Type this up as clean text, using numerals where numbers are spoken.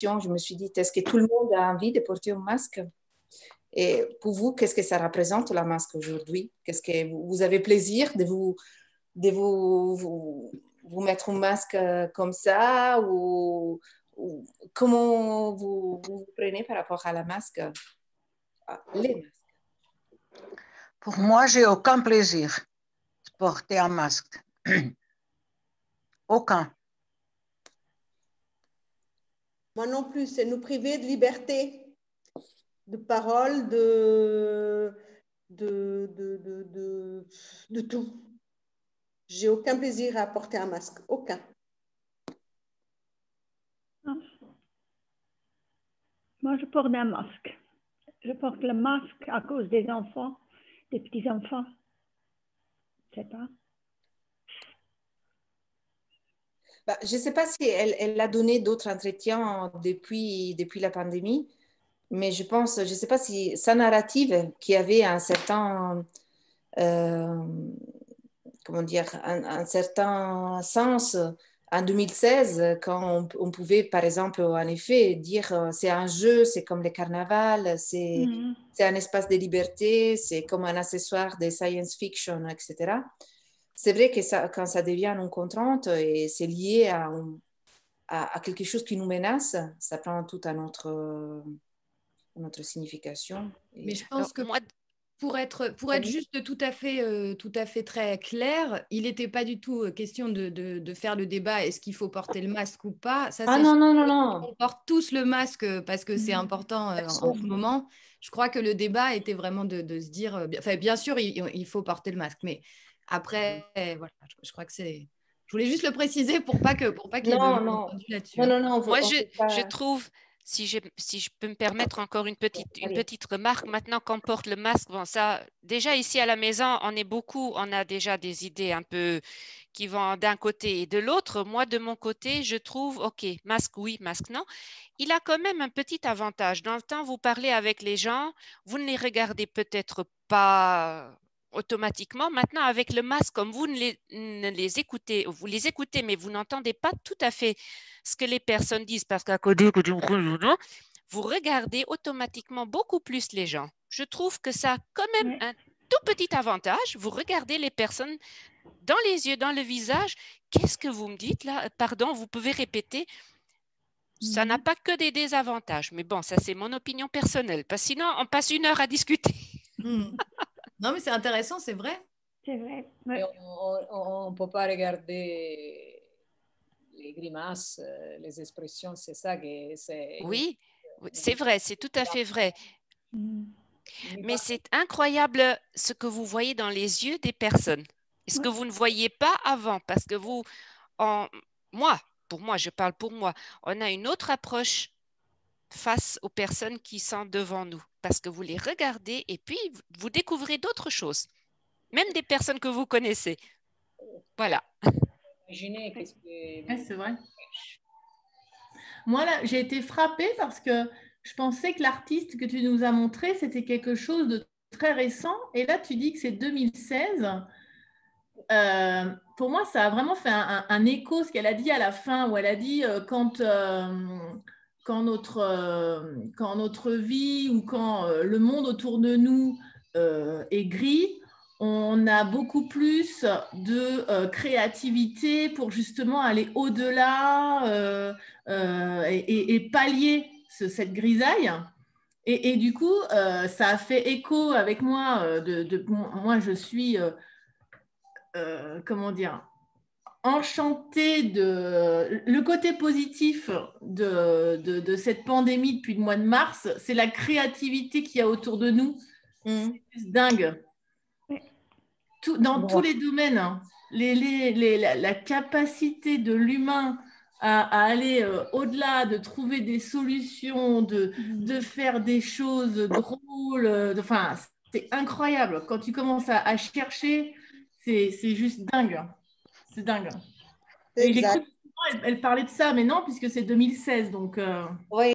je me suis dit, est-ce que tout le monde a envie de porter un masque? Et pour vous, qu'est-ce que ça représente la masque aujourd'hui? Qu'est-ce que vous avez plaisir de vous mettre un masque comme ça ou comment vous prenez par rapport à la masque, les masques? Pour moi, j'ai aucun plaisir de porter un masque. Aucun. Moi non plus, c'est nous priver de liberté, de parole, de tout. J'ai aucun plaisir à porter un masque, aucun. Moi, je porte un masque. Je porte le masque à cause des enfants, des petits-enfants. Je ne sais pas. Je ne sais pas si elle a donné d'autres entretiens depuis la pandémie, mais je pense, je ne sais pas si sa narrative qui avait un certain, comment dire, un certain sens en 2016, quand on pouvait, par exemple, en effet, dire c'est un jeu, c'est comme le carnaval, c'est un espace de liberté, c'est comme un accessoire de science fiction, etc. C'est vrai que ça, quand ça devient une contrainte et c'est lié à quelque chose qui nous menace, ça prend toute notre signification. Mais je pense que moi, pour être juste tout à fait très clair, il n'était pas du tout question de faire le débat est-ce qu'il faut porter le masque ou pas. Ça, non, non, non, non. On porte tous le masque parce que c'est important en ce moment. Je crois que le débat était vraiment de se dire, bien sûr, il faut porter le masque, mais après, voilà, je crois que c'est. Je voulais juste le préciser pour pas qu'il y ait de malentendu là-dessus. Non, moi, je trouve. Si je peux me permettre encore une petite remarque, maintenant qu'on porte le masque, bon, ça, déjà ici à la maison, on a déjà des idées un peu qui vont d'un côté et de l'autre. Moi, de mon côté, je trouve, OK, masque oui, masque non. Il a quand même un petit avantage. Dans le temps, vous parlez avec les gens, vous ne les regardez peut-être pas automatiquement. Maintenant, avec le masque, comme vous ne les écoutez, vous les écoutez, mais vous n'entendez pas tout à fait ce que les personnes disent parce qu'à côté, vous regardez automatiquement beaucoup plus les gens. Je trouve que ça a quand même un tout petit avantage. Vous regardez les personnes dans les yeux, dans le visage. Qu'est-ce que vous me dites là? Pardon, vous pouvez répéter. Ça n'a pas que des désavantages. Mais bon, ça, c'est mon opinion personnelle. Parce que sinon, on passe 1 heure à discuter. Non, mais c'est intéressant, c'est vrai. C'est vrai. Ouais. On ne peut pas regarder les grimaces, les expressions, c'est ça que c'est. Oui, c'est vrai, c'est tout à fait vrai. Mais c'est incroyable ce que vous voyez dans les yeux des personnes. Et ce que vous ne voyez pas avant, parce que pour moi, je parle pour moi, on a une autre approche face aux personnes qui sont devant nous, parce que vous les regardez et puis vous découvrez d'autres choses, même des personnes que vous connaissez. Voilà. Imaginez qu'est-ce que. Ouais, c'est vrai. Moi, là, j'ai été frappée parce que je pensais que l'artiste que tu nous as montré, c'était quelque chose de très récent. Et là, tu dis que c'est 2016. Pour moi, ça a vraiment fait un écho, ce qu'elle a dit à la fin, où elle a dit quand notre vie ou quand le monde autour de nous est gris, on a beaucoup plus de créativité pour justement aller au-delà et pallier cette grisaille. Et du coup, ça a fait écho avec moi. Moi, je suis, comment dire, enchantée de le côté positif de cette pandémie depuis le mois de mars, c'est la créativité qu'il y a autour de nous. C'est juste dingue. Dans tous les domaines, hein. La capacité de l'humain à aller au-delà, de trouver des solutions, de faire des choses drôles. Enfin, c'est incroyable. Quand tu commences à chercher, c'est juste dingue. C'est dingue. Et j'ai cru qu'elle parlait de ça, mais non, puisque c'est 2016. Donc, Oui,